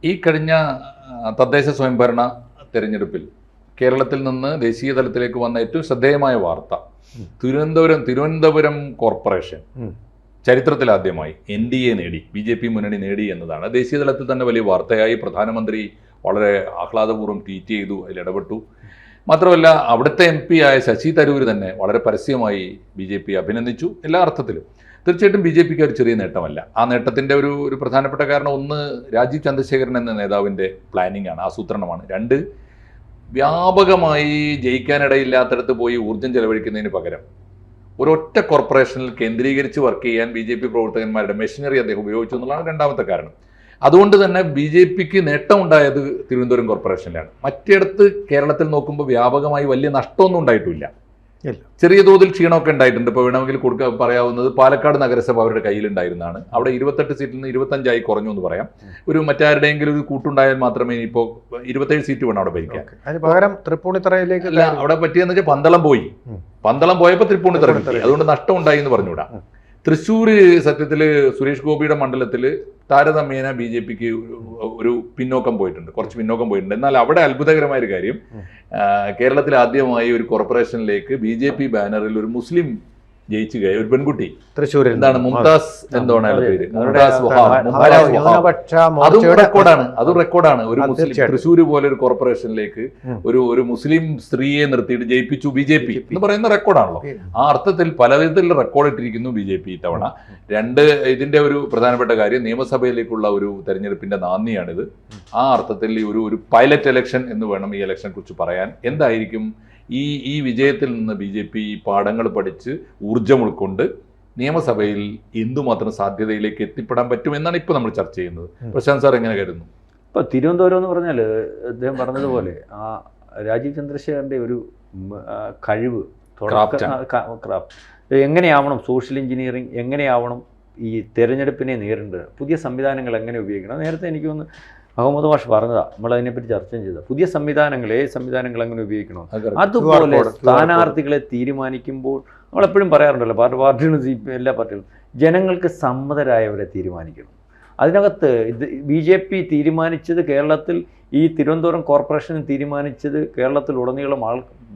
ഈ കഴിഞ്ഞ തദ്ദേശ സ്വയംഭരണ തെരഞ്ഞെടുപ്പിൽ കേരളത്തിൽ നിന്ന് ദേശീയ തലത്തിലേക്ക് വന്ന ഏറ്റവും ശ്രദ്ധേയമായ വാർത്ത തിരുവനന്തപുരം കോർപ്പറേഷൻ ചരിത്രത്തിലാദ്യമായി NDA നേടി, BJP മുന്നണി നേടി എന്നതാണ്. ദേശീയ തലത്തിൽ തന്നെ വലിയ വാർത്തയായി. പ്രധാനമന്ത്രി വളരെ ആഹ്ലാദപൂർവ്വം ട്വീറ്റ് ചെയ്തു, അതിൽ ഇടപെട്ടു. മാത്രമല്ല അവിടുത്തെ MP ആയ ശശി തരൂർ തന്നെ വളരെ പരസ്യമായി BJP അഭിനന്ദിച്ചു. എല്ലാ അർത്ഥത്തിലും തീർച്ചയായിട്ടും BJPക്ക് ഒരു ചെറിയ നേട്ടമല്ല. ആ നേട്ടത്തിൻ്റെ ഒരു പ്രധാനപ്പെട്ട കാരണം ഒന്ന് രാജീവ് ചന്ദ്രശേഖരൻ എന്ന നേതാവിൻ്റെ പ്ലാനിംഗ് ആണ്, ആസൂത്രണമാണ്. രണ്ട്, വ്യാപകമായി ജയിക്കാനിടയില്ലാത്തടത്ത് പോയി ഊർജ്ജം ചെലവഴിക്കുന്നതിന് പകരം ഒരൊറ്റ കോർപ്പറേഷനിൽ കേന്ദ്രീകരിച്ച് വർക്ക് ചെയ്യാൻ BJP പ്രവർത്തകന്മാരുടെ മെഷീനറി അദ്ദേഹം ഉപയോഗിച്ചു എന്നുള്ളതാണ് രണ്ടാമത്തെ കാരണം. അതുകൊണ്ട് തന്നെ BJPക്ക് നേട്ടമുണ്ടായത് തിരുവനന്തപുരം കോർപ്പറേഷനിലാണ്. മറ്റിടത്ത് കേരളത്തിൽ നോക്കുമ്പോൾ വ്യാപകമായി വലിയ നഷ്ടമൊന്നും ഉണ്ടായിട്ടില്ല. ചെറിയ തോതിൽ ക്ഷീണമൊക്കെ ഉണ്ടായിട്ടുണ്ട്. ഇപ്പോൾ വേണമെങ്കിൽ പറയാവുന്നത് പാലക്കാട് നഗരസഭ അവരുടെ കയ്യിലുണ്ടായിരുന്നതാണ്. അവിടെ 28 സീറ്റിൽ നിന്ന് 25 കുറഞ്ഞു എന്ന് പറയാം. ഒരു മറ്റാരുടെയെങ്കിലും ഒരു കൂട്ടുണ്ടായാൽ മാത്രമേ ഇപ്പോൾ 27 സീറ്റ് വേണം അവിടെ ഭരിക്കാൻ. പകരം തൃപ്പൂണിത്തറയിലേക്ക് അല്ല, അവിടെ പറ്റിയെന്ന് വെച്ചാൽ പന്തളം പോയപ്പോൾ തൃപ്പൂണിത്തറ കിട്ടി. അതുകൊണ്ട് നഷ്ടം ഉണ്ടായി എന്ന് പറഞ്ഞുകൂടാ. തൃശ്ശൂർ സത്യത്തിൽ സുരേഷ് ഗോപിയുടെ മണ്ഡലത്തിൽ താരതമ്യേന BJPക്ക് ഒരു പിന്നോക്കം പോയിട്ടുണ്ട്, കുറച്ച് പിന്നോക്കം പോയിട്ടുണ്ട്. എന്നാൽ അവിടെ അത്ഭുതകരമായ ഒരു കാര്യം, കേരളത്തിൽ ആദ്യമായി ഒരു കോർപ്പറേഷനിലേക്ക് BJP ബാനറിൽ ഒരു മുസ്ലിം ജയിച്ചു കയറി, ഒരു പെൺകുട്ടി തൃശ്ശൂരിൽ, എന്താണ് മുംതാസ് എന്താണ് അയാളുടെ പേര്, അതും റെക്കോർഡാണ്. ഒരു മുസ്ലിം തൃശ്ശൂർ പോലെ ഒരു കോർപ്പറേഷനിലേക്ക് ഒരു മുസ്ലിം സ്ത്രീയെ നിർത്തിയിട്ട് ജയിപ്പിച്ചു BJP എന്ന് പറയുന്ന റെക്കോർഡാണല്ലോ. ആ അർത്ഥത്തിൽ പല വിധത്തിലുള്ള റെക്കോർഡ് ഇട്ടിരിക്കുന്നു BJP ഇത്തവണ. രണ്ട്, ഇതിന്റെ ഒരു പ്രധാനപ്പെട്ട കാര്യം നിയമസഭയിലേക്കുള്ള ഒരു തെരഞ്ഞെടുപ്പിന്റെ നാന്ദിയാണിത്. ആ അർത്ഥത്തിൽ ഒരു പൈലറ്റ് ഇലക്ഷൻ എന്ന് വേണം ഈ ഇലക്ഷനെ കുറിച്ച് പറയാൻ. എന്തായിരിക്കും ഈ വിജയത്തിൽ നിന്ന് BJP പാഠങ്ങൾ പഠിച്ച് ഊർജ്ജം ഉൾക്കൊണ്ട് നിയമസഭയിൽ എന്തുമാത്രം സാധ്യതയിലേക്ക് എത്തിപ്പെടാൻ പറ്റുമെന്നാണ് ഇപ്പോൾ നമ്മൾ ചർച്ച ചെയ്യുന്നത്. പ്രശാന്ത് സാർ എങ്ങനെ കരുതുന്നു? ഇപ്പോൾ തിരുവനന്തപുരം എന്ന് പറഞ്ഞാൽ അദ്ദേഹം പറഞ്ഞതുപോലെ ആ രാജീവ് ചന്ദ്രശേഖരൻ്റെ ഒരു കഴിവ്, എങ്ങനെയാവണം സോഷ്യൽ എഞ്ചിനീയറിംഗ്, എങ്ങനെയാവണം ഈ തെരഞ്ഞെടുപ്പിനെ നേരിടേണ്ടത്, പുതിയ സംവിധാനങ്ങൾ എങ്ങനെ ഉപയോഗിക്കണം. നേരത്തെ എനിക്ക് തോന്നുന്നു അഹമ്മദ് മാഷ് പറഞ്ഞതാണ്, നമ്മളതിനെപ്പറ്റി ചർച്ച ചെയ്തത്. പുതിയ സംവിധാനങ്ങൾ എങ്ങനെ ഉപയോഗിക്കണം. അതുപോലെ സ്ഥാനാർത്ഥികളെ തീരുമാനിക്കുമ്പോൾ നമ്മളെപ്പോഴും പറയാറുണ്ടല്ലോ, പാർട്ടികളും എല്ലാ പാർട്ടികളും ജനങ്ങൾക്ക് സമ്മതരായവരെ തീരുമാനിക്കണം. അതിനകത്ത് BJP തീരുമാനിച്ചത് കേരളത്തിൽ, ഈ തിരുവനന്തപുരം കോർപ്പറേഷൻ തീരുമാനിച്ചത് കേരളത്തിലുടനീളം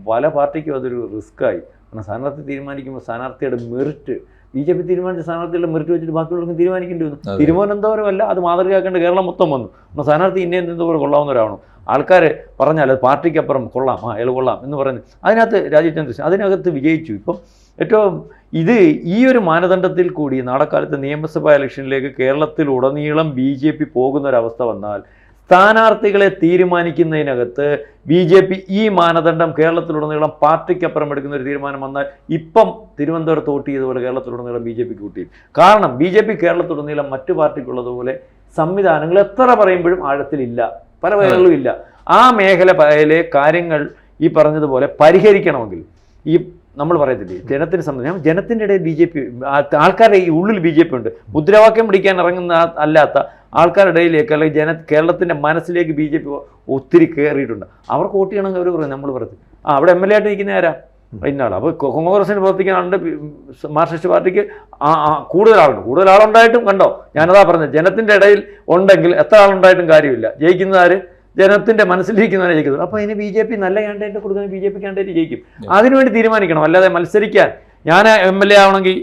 പല പാർട്ടിക്കും അതൊരു റിസ്ക്കായി. കാരണം സ്ഥാനാർത്ഥി തീരുമാനിക്കുമ്പോൾ സ്ഥാനാർത്ഥിയുടെ മെറിറ്റ്, BJP തീരുമാനിച്ച സ്ഥാനാർത്ഥികളുടെ മെറിറ്റ് വെച്ചിട്ട് ബാക്കിയുള്ളവർക്കും തീരുമാനിക്കേണ്ടി വന്നു. തിരുവനന്തപുരമല്ല, അത് മാതൃകയാക്കേണ്ട കേരളം മൊത്തം വന്നു. അപ്പോൾ സ്ഥാനാർത്ഥി ഇന്നേപോലെ കൊള്ളാവുന്നവരാവണം. ആൾക്കാർ പറഞ്ഞാൽ അത് പാർട്ടിക്കപ്പുറം കൊള്ളാം, അയാൾ കൊള്ളാം എന്ന് പറയുന്നത്. അതിനകത്ത് രാജീവ് ചന്ദ്രശേഖരൻ അതിനകത്ത് വിജയിച്ചു. ഇപ്പം ഏറ്റവും ഈ ഒരു മാനദണ്ഡത്തിൽ കൂടി നാളെക്കാലത്ത് നിയമസഭാ ഇലക്ഷനിലേക്ക് കേരളത്തിലുടനീളം BJP പോകുന്നൊരവസ്ഥ വന്നാൽ സ്ഥാനാർത്ഥികളെ തീരുമാനിക്കുന്നതിനകത്ത് BJP ഈ മാനദണ്ഡം കേരളത്തിലുടനീളം പാർട്ടിക്കപ്പുറം എടുക്കുന്ന ഒരു തീരുമാനം വന്നാൽ ഇപ്പം തിരുവനന്തപുരത്ത് വോട്ട് ചെയ്തതുപോലെ കേരളത്തിലുടനീളം BJPക്ക് വോട്ട് ചെയ്യും. കാരണം BJP കേരളത്തിലുടനീളം മറ്റു പാർട്ടിക്കുള്ളതുപോലെ സംവിധാനങ്ങൾ എത്ര പറയുമ്പോഴും ആഴത്തിലില്ല, പല മേഖലകളും ഇല്ല. ആ മേഖലയിലെ കാര്യങ്ങൾ ഈ പറഞ്ഞതുപോലെ പരിഹരിക്കണമെങ്കിൽ ഈ നമ്മൾ പറയത്തില്ലേ, ജനത്തിന് സംബന്ധിച്ച് ജനത്തിൻ്റെ ഇടയിൽ BJP ആൾക്കാരുടെ ഈ ഉള്ളിൽ BJP ഉണ്ട്. മുദ്രാവാക്യം പിടിക്കാൻ ഇറങ്ങുന്ന അല്ലാത്ത ആൾക്കാരുടെ ഇടയിലേക്ക് അല്ലെങ്കിൽ കേരളത്തിൻ്റെ മനസ്സിലേക്ക് BJP ഒത്തിരി കയറിയിട്ടുണ്ട്. അവർക്ക് വോട്ട് ചെയ്യണമെങ്കിൽ അവർ പറയും, നമ്മൾ പറയത്തില്ല അവിടെ MLA ആയിട്ട് നിൽക്കുന്ന ആരാ, ഇന്നാളാണ്. അപ്പോൾ കോൺഗ്രസിന് പ്രവർത്തിക്കുന്ന ആളുടെ മാർക്സിസ്റ്റ് പാർട്ടിക്ക് കൂടുതൽ ആളുണ്ടായിട്ടും കണ്ടോ, ഞാനതാ പറഞ്ഞത്, ജനത്തിൻ്റെ ഇടയിൽ ഉണ്ടെങ്കിൽ എത്ര ആളുണ്ടായിട്ടും കാര്യമില്ല. ജയിക്കുന്നവർ ജനത്തിൻ്റെ മനസ്സിലിരിക്കുന്നവരെ ജയിക്കുന്നത്. അപ്പോൾ അതിന് BJP നല്ല കാൻഡിഡേറ്റ് കൊടുക്കുന്ന BJP കാൻഡിഡേറ്റ് ജയിക്കും. അതിനുവേണ്ടി തീരുമാനിക്കണം. അല്ലാതെ മത്സരിക്കാൻ ഞാൻ MLA ആവണമെങ്കിൽ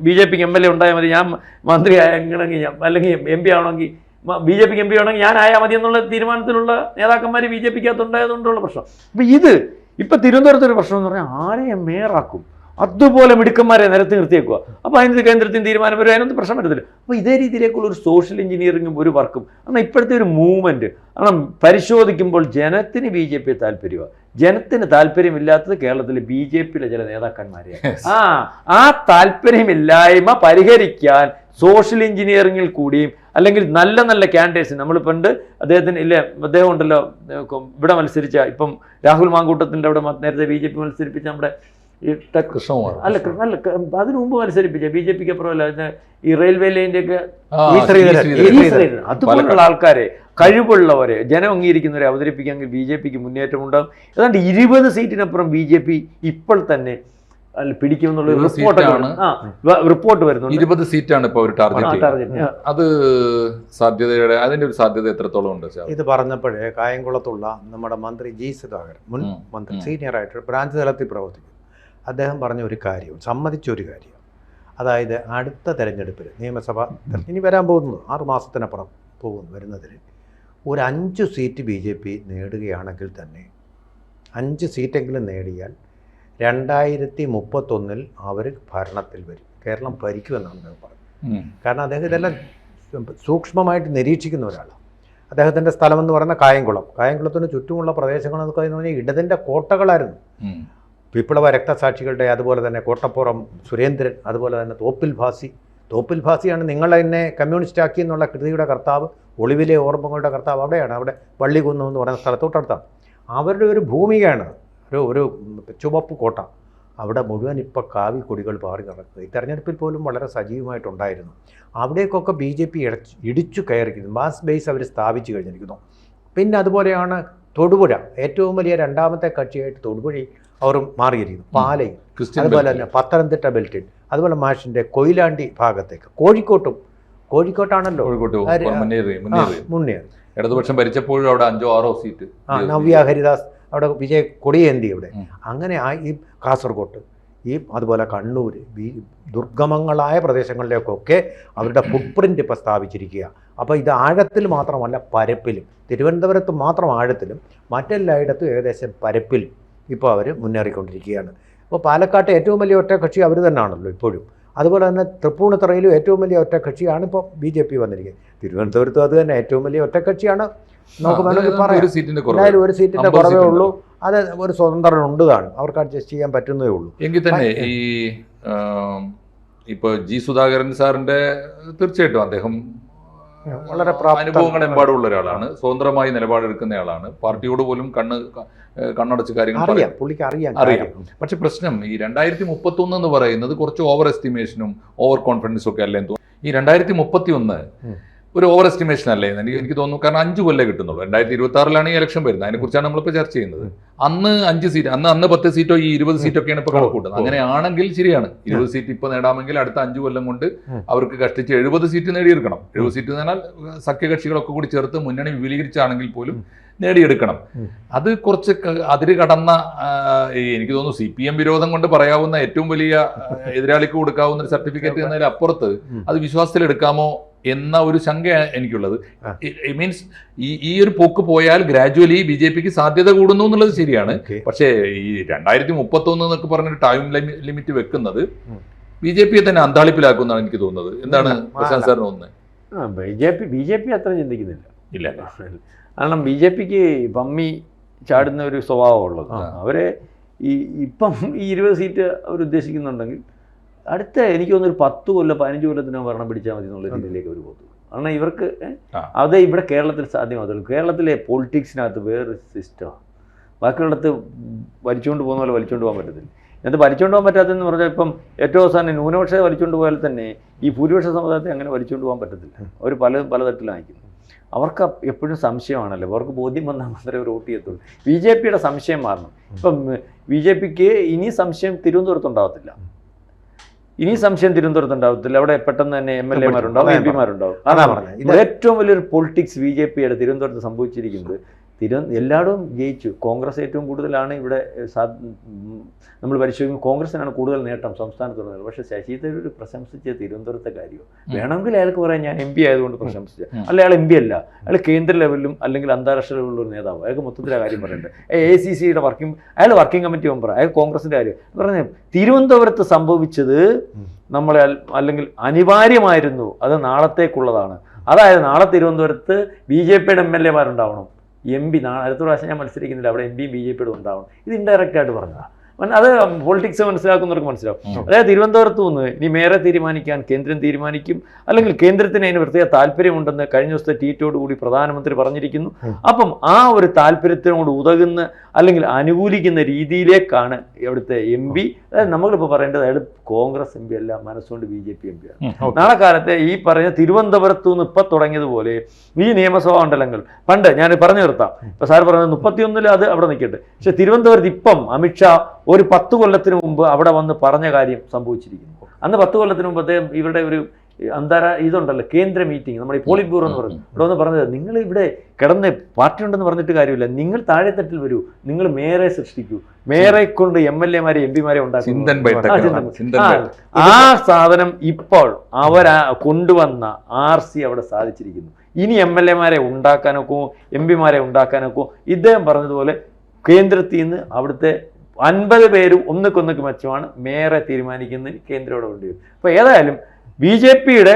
BJPക്ക് MLA ഉണ്ടായാൽ മതി, ഞാൻ മന്ത്രി ആണെങ്കിൽ അല്ലെങ്കിൽ MP ആവണമെങ്കിൽ BJPക്ക് MP ആവണമെങ്കിൽ ഞാൻ ആയാൽ മതി എന്നുള്ള തീരുമാനത്തിലുള്ള നേതാക്കന്മാർ BJPക്കകത്ത് ഉണ്ടായതുകൊണ്ടുള്ള പ്രശ്നം. അപ്പോൾ ഇപ്പം തിരുവനന്തപുരത്തൊരു പ്രശ്നം എന്ന് പറഞ്ഞാൽ ആരെയും മേയറാക്കും, അതുപോലെ മിടുക്കന്മാരെ നിരത്തി നിർത്തിയേക്കുക. അപ്പോൾ അതിന് കേന്ദ്രത്തിന് തീരുമാനം വരും, അതിനൊന്നും പ്രശ്നം വരത്തില്ല. അപ്പോൾ ഇതേ രീതിയിലേക്കുള്ള ഒരു സോഷ്യൽ എഞ്ചിനീയറിംഗും ഒരു വർക്കും കാരണം ഇപ്പോഴത്തെ ഒരു മൂവ്മെൻറ്റ് കാരണം പരിശോധിക്കുമ്പോൾ ജനത്തിന് BJP താല്പര്യമാണ്. ജനത്തിന് താല്പര്യമില്ലാത്തത് കേരളത്തിലെ BJPയിലെ ചില നേതാക്കന്മാരെയാണ്. ആ താല്പര്യമില്ലായ്മ പരിഹരിക്കാൻ സോഷ്യൽ എഞ്ചിനീയറിംഗിൽ കൂടിയും അല്ലെങ്കിൽ നല്ല നല്ല കാൻഡിഡേറ്റ്സ്, നമ്മൾ പണ്ട് അദ്ദേഹം ഉണ്ടല്ലോ ഇവിടെ മത്സരിച്ച, ഇപ്പം രാഹുൽ മാങ്കൂട്ടത്തിൻ്റെ അവിടെ നേരത്തെ BJP മത്സരിപ്പിച്ച നമ്മുടെ അതിനു മുമ്പ് മത്സരിപ്പിച്ച BJPക്ക് അപ്പുറമല്ല ഈ റെയിൽവേ ലൈനിൻ്റെയൊക്കെ അതുപോലുള്ള ആൾക്കാരെ, കഴിവുള്ളവരെ, ജനം അംഗീകരിക്കുന്നവരെ അവതരിപ്പിക്കാമെങ്കിൽ BJPക്ക് മുന്നേറ്റം ഉണ്ടാകും. ഏതാണ്ട് 20 സീറ്റിനപ്പുറം BJP ഇപ്പോൾ തന്നെ പിടിക്കുമെന്നുള്ള ഒരു റിപ്പോർട്ട് സീറ്റാണ്. റിപ്പോർട്ട് വരുന്നുണ്ട്. 20 സീറ്റാണ് ഇപ്പോൾ അവർ ടാർഗറ്റ് ചെയ്യുന്നത്. ടാർഗറ്റ്. അത് സാധ്യതയുടെ അതിന്റെ ഒരു സാധ്യത എത്രത്തോളം ഉണ്ട് സാർ? ഇത് പറഞ്ഞപ്പോഴേ കായംകുളത്തുള്ള നമ്മുടെ മന്ത്രി ജി സുധാകരൻ, മുൻ മന്ത്രി, സീനിയർ ആയിട്ട് ബ്രാഞ്ച് തലത്തിൽ പ്രവർത്തിക്കും, അദ്ദേഹം പറഞ്ഞ ഒരു കാര്യം, സമ്മതിച്ച ഒരു കാര്യം, അതായത് അടുത്ത തെരഞ്ഞെടുപ്പിൽ നിയമസഭ ഇനി വരാൻ പോകുന്നത് 6 മാസത്തിനപ്പുറം വരുന്നതിൽ ഒരു 5 സീറ്റ് BJP നേടുകയാണെങ്കിൽ തന്നെ 5 സീറ്റെങ്കിലും നേടിയാൽ 2031 അവർ ഭരണത്തിൽ വരും, കേരളം ഭരിക്കുമെന്നാണ് അദ്ദേഹം പറഞ്ഞത്. കാരണം അദ്ദേഹം ഇതെല്ലാം സൂക്ഷ്മമായിട്ട് നിരീക്ഷിക്കുന്ന ഒരാളാണ്. അദ്ദേഹത്തിൻ്റെ സ്ഥലമെന്ന് പറയുന്ന കായംകുളത്തിന് ചുറ്റുമുള്ള പ്രദേശങ്ങളെന്നൊക്കെ പറഞ്ഞാൽ ഇടതിൻ്റെ കോട്ടകളായിരുന്നു. വിപ്ലവ രക്തസാക്ഷികളുടെ, അതുപോലെ തന്നെ കോട്ടപ്പുറം സുരേന്ദ്രൻ, അതുപോലെ തന്നെ തോപ്പിൽ ഭാസിയാണ് നിങ്ങൾ എന്നെ കമ്മ്യൂണിസ്റ്റ് ആക്കി എന്നുള്ള കൃതിയുടെ കർത്താവ്, ഒളിവിലെ ഓർമ്മകളുടെ കർത്താവ് അവിടെയാണ്, അവിടെ വള്ളികുന്നം എന്ന് പറയുന്ന സ്ഥലത്തോട്ടടുത്താണ്. അവരുടെ ഒരു ഭൂമികയാണ് ഒരു ചുവപ്പ് കോട്ട. അവിടെ മുഴുവൻ ഇപ്പോൾ കാവി കൊടികൾ പാറി നടക്കുന്നത്. ഈ തെരഞ്ഞെടുപ്പിൽ പോലും വളരെ സജീവമായിട്ടുണ്ടായിരുന്നു. അവിടേക്കൊക്കെ BJP ഇടിച്ചു കയറിക്കുന്നു, മാസ് ബേസ് അവർ സ്ഥാപിച്ചു കഴിഞ്ഞിരിക്കുന്നു. പിന്നെ അതുപോലെയാണ് തൊടുപുഴ, ഏറ്റവും വലിയ രണ്ടാമത്തെ കക്ഷിയായിട്ട് തൊടുപുഴയിൽ അവർ മാറിയിരിക്കുന്നു. പാലയും, അതുപോലെ തന്നെ പത്തനംതിട്ട ബെൽറ്റിൽ, അതുപോലെ മാഷിൻ്റെ കൊയിലാണ്ടി ഭാഗത്തേക്ക്, കോഴിക്കോട്ടാണല്ലോ മുന്നേറി. ഇടതുപക്ഷം ഭരിച്ചപ്പോഴും അവിടെ 5-6 സീറ്റ് നവ്യ ഹരിദാസ് അവിടെ വിജയ കൊടിയേന്തി അവിടെ. അങ്ങനെ ഈ കാസർഗോട്ട്, അതുപോലെ കണ്ണൂർ, ദുർഗമങ്ങളായ പ്രദേശങ്ങളിലേക്കൊക്കെ അവരുടെ ഫുട് പ്രിൻ്റ് ഇപ്പോൾ സ്ഥാപിച്ചിരിക്കുക. അപ്പോൾ ഇത് ആഴത്തിൽ മാത്രമല്ല പരപ്പിലും, തിരുവനന്തപുരത്ത് മാത്രം ആഴത്തിലും മറ്റെല്ലായിടത്തും ഏകദേശം പരപ്പിലും ഇപ്പോൾ അവർ മുന്നേറിക്കൊണ്ടിരിക്കുകയാണ്. അപ്പോൾ പാലക്കാട്ട് ഏറ്റവും വലിയ ഒറ്റക്കക്ഷി അവർ തന്നെയാണല്ലോ ഇപ്പോഴും. അതുപോലെ തന്നെ തൃപ്പൂണിത്തുറയിലും ഏറ്റവും വലിയ ഒറ്റക്കക്ഷിയാണ് ഇപ്പോൾ BJP വന്നിരിക്കുന്നത്. തിരുവനന്തപുരത്തും അത് തന്നെ ഏറ്റവും വലിയ ഒറ്റക്കക്ഷിയാണ്. നമുക്ക് വേണമെങ്കിൽ പറയാം, എന്തായാലും ഒരു സീറ്റിൻ്റെ കുറവേ ഉള്ളൂ. അത് ഒരു സ്വതന്ത്രനുണ്ട് കാണും, അവർക്ക് അഡ്ജസ്റ്റ് ചെയ്യാൻ പറ്റുന്നതേ ഉള്ളൂ. എങ്കിൽ തന്നെ ഈ ഇപ്പോൾ ജി സുധാകരൻ സാറിൻ്റെ തീർച്ചയായിട്ടും അദ്ദേഹം വളരെ അനുഭവങ്ങൾ എമ്പാടുള്ള ഒരാളാണ്, സ്വതന്ത്രമായി നിലപാടെടുക്കുന്നയാളാണ്, പാർട്ടിയോട് പോലും കണ്ണടച്ച് കാര്യങ്ങൾ അറിയാം. പക്ഷെ പ്രശ്നം ഈ 2031 എന്ന് പറയുന്നത് കുറച്ച് ഓവർ എസ്റ്റിമേഷനും ഓവർ കോൺഫിഡൻസും ഒക്കെ അല്ലേ തോന്നുന്നു. ഈ 2031 ഒരു ഓവർ എസ്റ്റിമേഷൻ അല്ലേ എന്ന് എനിക്ക് തോന്നുന്നു. കാരണം 5 കൊല്ലം കിട്ടുന്നുള്ളൂ. 2026 ഈ ഇലക്ഷൻ വരുന്നത്, അതിനെക്കുറിച്ചാണ് നമ്മളിപ്പോൾ ചർച്ച ചെയ്യുന്നത്. അന്ന് 5 സീറ്റ്, അന്ന് 10 സീറ്റോ ഈ 20 സീറ്റൊക്കെയാണ് ഇപ്പോൾ കണക്കൂട്ടുന്നത്. അങ്ങനെയാണെങ്കിൽ ശരിയാണ്, 20 സീറ്റ് ഇപ്പോൾ നേടാമെങ്കിൽ അടുത്ത 5 കൊല്ലം കൊണ്ട് അവർക്ക് കഷ്ടിച്ച് 70 സീറ്റ് നേടിയെടുക്കണം. 70 സീറ്റ് എന്ന് പറഞ്ഞാൽ സഖ്യകക്ഷികളൊക്കെ കൂടി ചേർത്ത് മുന്നണി വിപുലീകരിച്ചാണെങ്കിൽ പോലും നേടിയെടുക്കണം. അത് കുറച്ച് അതിര് കടന്ന, എനിക്ക് തോന്നുന്നു CPM വിരോധം കൊണ്ട് പറയാവുന്ന ഏറ്റവും വലിയ എതിരാളിക്ക് കൊടുക്കാവുന്ന ഒരു സർട്ടിഫിക്കറ്റ് എന്നതിലപ്പുറത്ത് അത് വിശ്വാസത്തിലെടുക്കാമോ എന്ന ഒരു ശങ്ക എനിക്കുള്ളത്. മീൻസ് ഈ ഒരു പോക്ക് പോയാൽ ഗ്രാജുവലി BJPക്ക് സാധ്യത കൂടുന്നു എന്നുള്ളത് ശരിയാണ്. പക്ഷേ ഈ 2031 എന്നൊക്കെ പറഞ്ഞൊരു ടൈം ലിമിറ്റ് വെക്കുന്നത് BJPയെ തന്നെ അന്താളിപ്പിലാക്കുമെന്നാണ് എനിക്ക് തോന്നുന്നത്. എന്താണ് പ്രശാന്ത് സാറിന് തോന്നുന്നത്? BJP അത്ര ചിന്തിക്കുന്നില്ല. ഇല്ല, കാരണം BJPക്ക് പമ്മി ചാടുന്ന ഒരു സ്വഭാവമുള്ളത്. അവരെ ഇപ്പം ഈ 20 സീറ്റ് അവർ ഉദ്ദേശിക്കുന്നുണ്ടെങ്കിൽ അടുത്ത എനിക്ക് തോന്നുന്നു ഒരു 10 കൊല്ലം 15 കൊല്ലത്തിന് ഭരണം പിടിച്ചാൽ മതി എന്നുള്ള രീതിയിലേക്ക് അവർ പോകും. കാരണം ഇവർക്ക് അത് ഇവിടെ കേരളത്തിൽ സാധ്യമാകത്തുള്ളൂ. കേരളത്തിലെ പൊളിറ്റിക്സിനകത്ത് വേറൊരു സിസ്റ്റമാണ്. ബാക്കിയുള്ളടത്ത് വലിച്ചുകൊണ്ട് പോകുന്ന പോലെ വലിച്ചുകൊണ്ട് പോകാൻ പറ്റത്തില്ല. എന്നിട്ട് വലിച്ചുകൊണ്ട് പോകാൻ പറ്റാത്തതെന്ന് പറഞ്ഞാൽ ഇപ്പം ഏറ്റവും അവസാനം ന്യൂനപക്ഷത്തെ വലിച്ചുകൊണ്ട് പോയാൽ തന്നെ ഈ ഭൂരിപക്ഷ സമുദായത്തെ അങ്ങനെ വലിച്ചുകൊണ്ട് പോകാൻ പറ്റത്തില്ല. അവർ പലതട്ടിലായിരിക്കും. അവർക്ക് എപ്പോഴും സംശയമാണല്ലോ, അവർക്ക് ബോധ്യം വന്നാൽ മാത്രമേ വോട്ട് ചെയ്യത്തുള്ളൂ. BJPയുടെ സംശയം മാറണം. ഇപ്പം BJPക്ക് ഇനി സംശയം തിരുവനന്തപുരത്തുണ്ടാവത്തില്ല. അവിടെ പെട്ടെന്ന് തന്നെ MLA-മാരുണ്ടാവും, MP-മാരുണ്ടാവും. ഏറ്റവും വലിയൊരു പൊളിറ്റിക്സ് BJPയുടെ തിരുവനന്തപുരത്ത് സംഭവിച്ചിരിക്കുന്നത്. എല്ലായിടവും ജയിച്ചു. കോൺഗ്രസ് ഏറ്റവും കൂടുതലാണ് ഇവിടെ. നമ്മൾ പരിശോധിക്കുമ്പോൾ കോൺഗ്രസിനാണ് കൂടുതൽ നേട്ടം സംസ്ഥാനത്തുള്ളത്. പക്ഷേ ശശി തരൂർ പ്രശംസിച്ച തിരുവനന്തപുരത്തെ കാര്യം വേണമെങ്കിൽ അയാൾക്ക് പറയാം ഞാൻ MP ആയതുകൊണ്ട് പ്രശംസിച്ച. അല്ല, അയാൾ MP അല്ല, അയാൾ കേന്ദ്ര ലെവലിലും അല്ലെങ്കിൽ അന്താരാഷ്ട്ര ലെവലിലുള്ള ഒരു നേതാവ്. അയാൾക്ക് മൊത്തത്തിൽ ആ കാര്യം പറയേണ്ടത്. AICCയുടെ അയാൾ വർക്കിംഗ് കമ്മിറ്റി മെമ്പർ, അയാൾ കോൺഗ്രസിൻ്റെ കാര്യം പറഞ്ഞ തിരുവനന്തപുരത്ത് സംഭവിച്ചത് നമ്മളെ അല്ലെങ്കിൽ അനിവാര്യമായിരുന്നു, അത് നാളത്തേക്കുള്ളതാണ്. അതായത് നാളെ തിരുവനന്തപുരത്ത് BJPയുടെ MLA-മാരുണ്ടാവണം. MP അടുത്ത പ്രാവശ്യം ഞാൻ മത്സരിക്കുന്നില്ല, അവിടെ MP BJPയുടെ ഉണ്ടാവണം. ഇത് ഇൻഡയറക്റ്റായിട്ട് പറഞ്ഞതാണ്. അത് പൊളിറ്റിക്സ് മനസ്സിലാക്കുന്നവർക്ക് മനസ്സിലാവും. അതായത് തിരുവനന്തപുരത്ത് നിന്ന് ഇനി മേയറെ തീരുമാനിക്കാൻ കേന്ദ്രം തീരുമാനിക്കും, അല്ലെങ്കിൽ കേന്ദ്രത്തിന് അതിന് പ്രത്യേക താല്പര്യമുണ്ടെന്ന് കഴിഞ്ഞ ദിവസത്തെ ട്വീറ്റോടുകൂടി പ്രധാനമന്ത്രി പറഞ്ഞിരിക്കുന്നു. അപ്പം ആ ഒരു താല്പര്യത്തിനോട് ഉതകുന്ന അല്ലെങ്കിൽ അനുകൂലിക്കുന്ന രീതിയിലേക്കാണ് ഇവിടുത്തെ MP. അതായത് നമ്മളിപ്പോൾ പറയേണ്ടത് അയാൾ കോൺഗ്രസ് MP അല്ല, മനസ്സുകൊണ്ട് BJP MP ആണ്. നാളെ കാലത്തെ ഈ പറയുന്ന തിരുവനന്തപുരത്ത് നിന്ന് ഇപ്പം തുടങ്ങിയതുപോലെ ഈ നിയമസഭാ മണ്ഡലങ്ങൾ പണ്ട് ഞാൻ പറഞ്ഞു നിർത്താം. ഇപ്പം സാർ പറഞ്ഞത് 31 അത് അവിടെ നിൽക്കട്ടെ. പക്ഷെ തിരുവനന്തപുരത്ത് ഇപ്പം അമിത്ഷാ ഒരു 10 കൊല്ലത്തിന് മുമ്പ് അവിടെ വന്ന് പറഞ്ഞ കാര്യം സംഭവിച്ചിരിക്കുന്നു. അന്ന് 10 കൊല്ലത്തിന് മുമ്പ് അദ്ദേഹം ഇവരുടെ ഒരു ഇതുണ്ടല്ലോ, കേന്ദ്ര മീറ്റിംഗ്, നമ്മുടെ ഈ പോളിറ്റ് ബ്യൂറോ എന്ന് പറഞ്ഞു, ഇവിടെ വന്ന് പറഞ്ഞത് നിങ്ങൾ ഇവിടെ കിടന്ന് പാർട്ടി ഉണ്ടെന്ന് പറഞ്ഞിട്ട് കാര്യമില്ല, നിങ്ങൾ താഴെത്തട്ടിൽ വരൂ, നിങ്ങൾ മേയറെ സൃഷ്ടിക്കൂ, മേയറെ കൊണ്ട് MLA-മാരെ MP-മാരെ ഉണ്ടാക്കും. ആ സാധനം ഇപ്പോൾ കൊണ്ടുവന്ന RC അവിടെ സാധിച്ചിരിക്കുന്നു. ഇനി MLA-മാരെ ഉണ്ടാക്കാനൊക്കെ MP-മാരെ ഉണ്ടാക്കാനൊക്കെ ഇദ്ദേഹം പറഞ്ഞതുപോലെ കേന്ദ്രത്തിൽ നിന്ന് അവിടുത്തെ 50 പേരും ഒന്നിക്കൊന്നൊക്കെ മെച്ചമാണ് മേയറെ തീരുമാനിക്കുന്നതിന് കേന്ദ്രം ഇവിടെ ഉണ്ട്. അപ്പോൾ ഏതായാലും BJP-യുടെ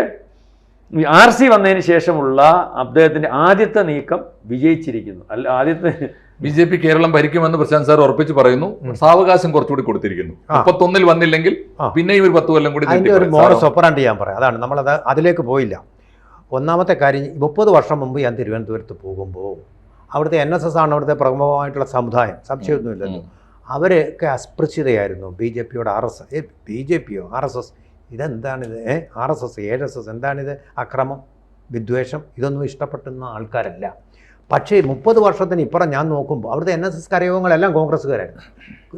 RC വന്നതിന് ശേഷമുള്ള അദ്ദേഹത്തിന്റെ ആദ്യത്തെ നീക്കം വിജയിച്ചിരിക്കുന്നു. അല്ല, ആദ്യത്തെ BJP കേരളം ഭരിക്കുമെന്ന് പ്രശാന്ത് സാർ ഉറപ്പിച്ച് പറയുന്നു. സാവകാശം കുറച്ചുകൂടി കൊടുത്തിരിക്കുന്നു. 31 വന്നില്ലെങ്കിൽ പിന്നെയും ഒരു 10 കൊല്ലം കൂടി. അതിൻ്റെ ഒരു മോഡസ് ഓപ്പറാൻഡി ഞാൻ പറയാം. അതാണ് നമ്മളത് അതിലേക്ക് പോയില്ല. ഒന്നാമത്തെ കാര്യം, 30 വർഷം മുമ്പ് ഞാൻ തിരുവനന്തപുരത്ത് പോകുമ്പോൾ അവിടുത്തെ NSS ആണ് അവിടുത്തെ പ്രമുഖമായിട്ടുള്ള സമുദായം, സംശയമൊന്നുമില്ലല്ലോ. അവരൊക്കെ അസ്പൃശ്യതയായിരുന്നു BJP-യോട്. BJP-യോ RSS ഇതെന്താണിത്, RSS ASS എന്താണിത്, അക്രമം, വിദ്വേഷം, ഇതൊന്നും ഇഷ്ടപ്പെട്ടുന്ന ആൾക്കാരല്ല. പക്ഷേ 30 വർഷത്തിന് ഇപ്പുറം ഞാൻ നോക്കുമ്പോൾ അവിടുത്തെ NSS കരയോഗങ്ങളെല്ലാം കോൺഗ്രസ്സുകാരായിരുന്നു.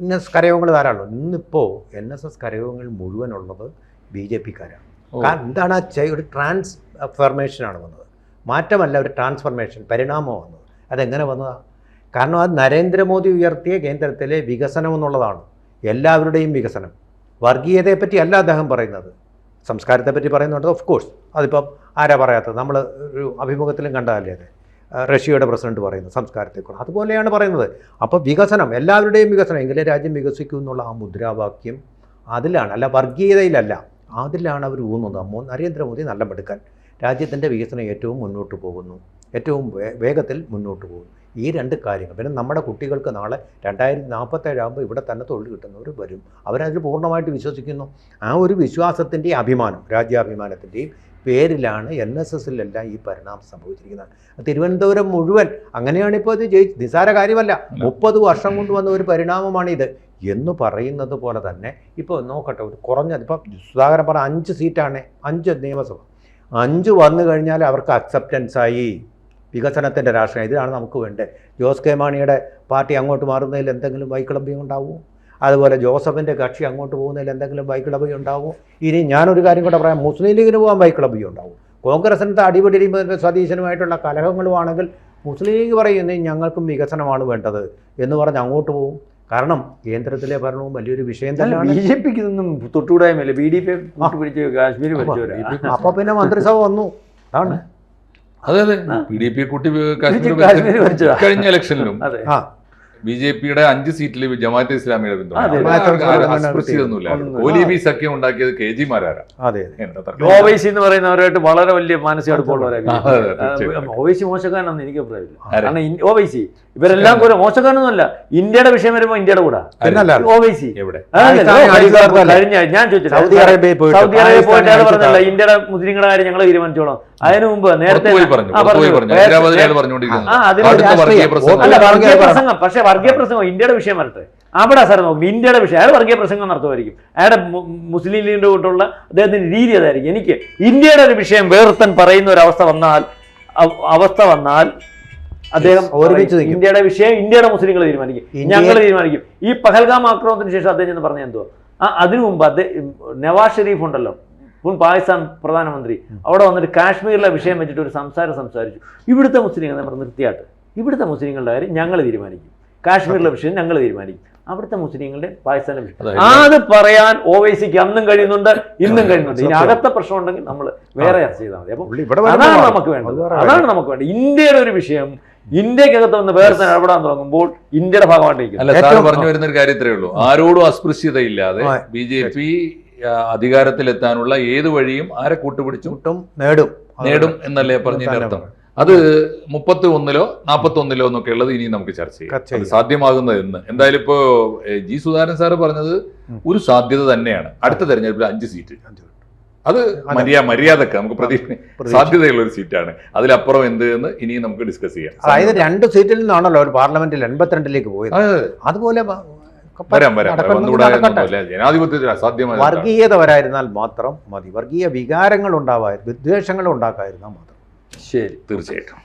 NSS കരയോഗങ്ങൾ ധാരാളം. ഇന്നിപ്പോൾ NSS കരയോഗങ്ങൾ മുഴുവനുള്ളത് BJP-ക്കാരാണ്. കാരണം എന്താണ്, ഒരു ട്രാൻസ്ഫർമേഷനാണ് വന്നത്, മാറ്റമല്ല, ഒരു ട്രാൻസ്ഫർമേഷൻ, പരിണാമം വന്നത്. അതെങ്ങനെ വന്നതാണ്? കാരണം അത് നരേന്ദ്രമോദി ഉയർത്തിയ കേന്ദ്രത്തിലെ വികസനം എന്നുള്ളതാണ്. എല്ലാവരുടെയും വികസനം. വർഗീയതയെപ്പറ്റി അല്ല അദ്ദേഹം പറയുന്നത്, സംസ്കാരത്തെപ്പറ്റി പറയുന്നുണ്ട്. ഓഫ് കോഴ്സ് അതിപ്പം ആരാ പറയാത്തത്, നമ്മൾ ഒരു അഭിമുഖത്തിലും കണ്ടതല്ലേ അത്, റഷ്യയുടെ പ്രസിഡന്റ് പറയുന്നത് സംസ്കാരത്തെക്കുറിച്ച്. അതുപോലെയാണ് പറയുന്നത്. അപ്പോൾ വികസനം, എല്ലാവരുടെയും വികസനം, എങ്കിലേ രാജ്യം വികസിക്കൂ എന്നുള്ള ആ മുദ്രാവാക്യം അതിലാണ്, അല്ല വർഗീയതയിലല്ല, അതിലാണ് അവർ ഊന്നുന്നത്. നരേന്ദ്രമോദി നല്ല മെടുക്കാൻ രാജ്യത്തിൻ്റെ വികസനം ഏറ്റവും മുന്നോട്ട് പോകുന്നു, ഏറ്റവും വേഗത്തിൽ മുന്നോട്ട് പോകുന്നു. ഈ 2 കാര്യങ്ങൾ. പിന്നെ നമ്മുടെ കുട്ടികൾക്ക് നാളെ 2047 ആകുമ്പോൾ ഇവിടെ തന്നെ തൊഴിൽ കിട്ടുന്നവർ വരും. അവരതിൽ പൂർണ്ണമായിട്ട് വിശ്വസിക്കുന്നു. ആ ഒരു വിശ്വാസത്തിൻ്റെയും അഭിമാനം, രാജ്യാഭിമാനത്തിൻ്റെയും പേരിലാണ് NSS-ലെല്ലാം ഈ പരിണാമം സംഭവിച്ചിരിക്കുന്നത്. തിരുവനന്തപുരം മുഴുവൻ അങ്ങനെയാണിപ്പോൾ ഇത് നിസ്സാര കാര്യമല്ല. 30 വർഷം കൊണ്ട് വന്ന ഒരു പരിണാമമാണിത് എന്ന് പറയുന്നത് പോലെ തന്നെ. ഇപ്പോൾ നോക്കട്ടെ, ഒരു കുറഞ്ഞത് ഇപ്പം സുധാകരൻ പറഞ്ഞ 5 സീറ്റാണ്, 5 നിയമസഭ, 5 വന്നു കഴിഞ്ഞാൽ അവർക്ക് അക്സെപ്റ്റൻസായി. വികസനത്തിൻ്റെ രാഷ്ട്രീയം ഇതാണ് നമുക്ക് വേണ്ടത്. ജോസ് കെ മാണിയുടെ പാർട്ടി അങ്ങോട്ട് മാറുന്നതിൽ എന്തെങ്കിലും വൈക്ലഭ്യം ഉണ്ടാവുമോ? അതുപോലെ ജോസഫിൻ്റെ കക്ഷി അങ്ങോട്ട് പോകുന്നതിൽ എന്തെങ്കിലും വൈക്ലഭ്യം ഉണ്ടാവുമോ? ഇനി ഞാനൊരു കാര്യം കൂടെ പറയാം, മുസ്ലിം ലീഗിന് പോകാൻ വൈക്ലഭ്യം ഉണ്ടാവും. കോൺഗ്രസിനത്തെ അടിപിടിയും സതീശനുമായിട്ടുള്ള കലഹങ്ങളുമാണെങ്കിൽ മുസ്ലിം ലീഗ് പറയുന്നത് ഞങ്ങൾക്കും വികസനമാണ് വേണ്ടത് എന്ന് പറഞ്ഞ് അങ്ങോട്ട് പോകും. കാരണം കേന്ദ്രത്തിലെ ഭരണവും വലിയൊരു വിഷയം തന്നെയാണ്. BJP-ക്ക് ഇതൊന്നും തൊട്ടുകൂടായ്മല്ല. BDP പിടിച്ച് കാശ്മീർ ഭരിച്ചവരാ. അപ്പോൾ പിന്നെ മന്ത്രിസഭ വന്നു. അതാണ്. അതെ, PDP കൂട്ടി കാശ്മീർ കഴിഞ്ഞ ഇലക്ഷനിലും BJP-യുടെ 5 സീറ്റിൽ ജമാഅത്തെ ഇസ്ലാമിയുടെ പിന്തുണ. അസ്പൃശ്യതൊന്നുമില്ല. OLB സഖ്യം ഉണ്ടാക്കിയത് KG മാരാരാ. OWC എന്ന് പറയുന്നവരായിട്ട് വളരെ വലിയ മാനസിക അടുപ്പമുള്ളവരായിരുന്നു. OWC മോശക്കാരനാണെന്ന് എനിക്ക് അഭിപ്രായമില്ല. കാരണം OWC ഇവരെല്ലാം കൂടെ മോശക്കാരനൊന്നുമല്ല. ഇന്ത്യയുടെ വിഷയം വരുമ്പോൾ ഇന്ത്യയുടെ കൂടെ OWC കഴിഞ്ഞ ഞാൻ ചോദിച്ചില്ല, സൗദി അറേബ്യ പോയിട്ട് പറഞ്ഞല്ല ഇന്ത്യയുടെ മുസ്ലിങ്ങളുടെ കാര്യം ഞങ്ങൾ തീരുമാനിച്ചോളാം. അതിനു മുമ്പ് നേരത്തെ വർഗീയ പ്രസംഗം, പക്ഷെ വർഗീയ പ്രസംഗം ഇന്ത്യയുടെ വിഷയം വരട്ടെ, അവിടെ സാർ നോക്കും ഇന്ത്യയുടെ വിഷയം. അയാൾ വർഗീയ പ്രസംഗം നടത്തുമായിരിക്കും, അയാളുടെ മുസ്ലിം ലീഗിന്റെ കൂട്ടുള്ള അദ്ദേഹത്തിന്റെ രീതി അതായിരിക്കും. എനിക്ക് ഇന്ത്യയുടെ ഒരു വിഷയം വേർത്തൻ പറയുന്ന ഒരു അവസ്ഥ വന്നാൽ അദ്ദേഹം ഇന്ത്യയുടെ വിഷയം ഇന്ത്യയുടെ മുസ്ലിങ്ങൾ തീരുമാനിക്കും, ഞങ്ങൾ തീരുമാനിക്കും. ഈ പഹൽഗാം ആക്രമണത്തിന് ശേഷം അദ്ദേഹം എന്ന് പറഞ്ഞ എന്തോ, അതിനു മുമ്പ് നവാസ് ഷെരീഫ് ഉണ്ടല്ലോ, മുൻ പാകിസ്ഥാൻ പ്രധാനമന്ത്രി, അവിടെ വന്നിട്ട് കാശ്മീരിലെ വിഷയം വെച്ചിട്ട് ഒരു സംസാരിച്ചു. ഇവിടുത്തെ മുസ്ലിങ്ങൾ നമ്മൾ നിർത്തിയാട്ട്, ഇവിടുത്തെ മുസ്ലിങ്ങളുടെ കാര്യം ഞങ്ങൾ തീരുമാനിക്കും, കാശ്മീരിലെ വിഷയം ഞങ്ങൾ തീരുമാനിക്കും, അവിടുത്തെ മുസ്ലിങ്ങളുടെ പാകിസ്ഥാന്റെ വിഷയം അത് പറയാൻ OWCക്ക് അന്നും കഴിയുന്നുണ്ട്, ഇന്നും കഴിയുന്നുണ്ട്. ഇനി അകത്തെ പ്രശ്നം ഉണ്ടെങ്കിൽ നമ്മൾ വേറെ ചർച്ച ചെയ്താൽ മതി. അപ്പോൾ അതാണ് നമുക്ക് വേണ്ടത്. ഇന്ത്യയുടെ ഒരു വിഷയം ഇന്ത്യക്കകത്ത് വന്ന് വേറെ തന്നെ ഇടപെടാൻ തുടങ്ങുമ്പോൾ ഇന്ത്യയുടെ ഭാഗമായിട്ടേക്കും. അല്ല, സാർ പറഞ്ഞു വരുന്ന ഒരു കാര്യത്രേ ഉള്ളൂ, ആരോടും അസ്പൃശ്യതയില്ലാതെ BJP അധികാരത്തിലെത്താനുള്ള ഏത് വഴിയും ആരെ കൂട്ടുപിടിച്ചും നേടും എന്നല്ലേ പറഞ്ഞതിന്റെ അർത്ഥം. അത് 31-ലോ 41-ലോ എന്നൊക്കെ ഉള്ളത് ഇനി നമുക്ക് ചർച്ച ചെയ്യാം, അത് സാധ്യമാകുന്നത് എന്ന്. എന്തായാലും ഇപ്പോ G. സുധാകരൻ സാറ് പറഞ്ഞത് ഒരു സാധ്യത തന്നെയാണ്. അടുത്ത തെരഞ്ഞെടുപ്പിൽ 5 സീറ്റ്, അത് മര്യാദക്ക് നമുക്ക് സാധ്യതയുള്ള ഒരു സീറ്റാണ്. അതിലപ്പുറം എന്ത് എന്ന് ഇനിയും നമുക്ക് ഡിസ്കസ് ചെയ്യാം. അതായത് 2 സീറ്റിൽ നിന്നാണല്ലോ ഒരു പാർലമെന്റിൽ 82-ലേക്ക് പോയത്. അതുപോലെ ജനാധിപത്യത്തിൽ അസാധ്യമായ വർഗീയത വരായിരുന്നാൽ മാത്രം മതി, വർഗീയ വികാരങ്ങൾ ഉണ്ടാവായിരുന്നു, വിദ്വേഷങ്ങൾ ഉണ്ടാക്കാതിരുന്നാൽ മാത്രം. ശരി, തീർച്ചയായിട്ടും.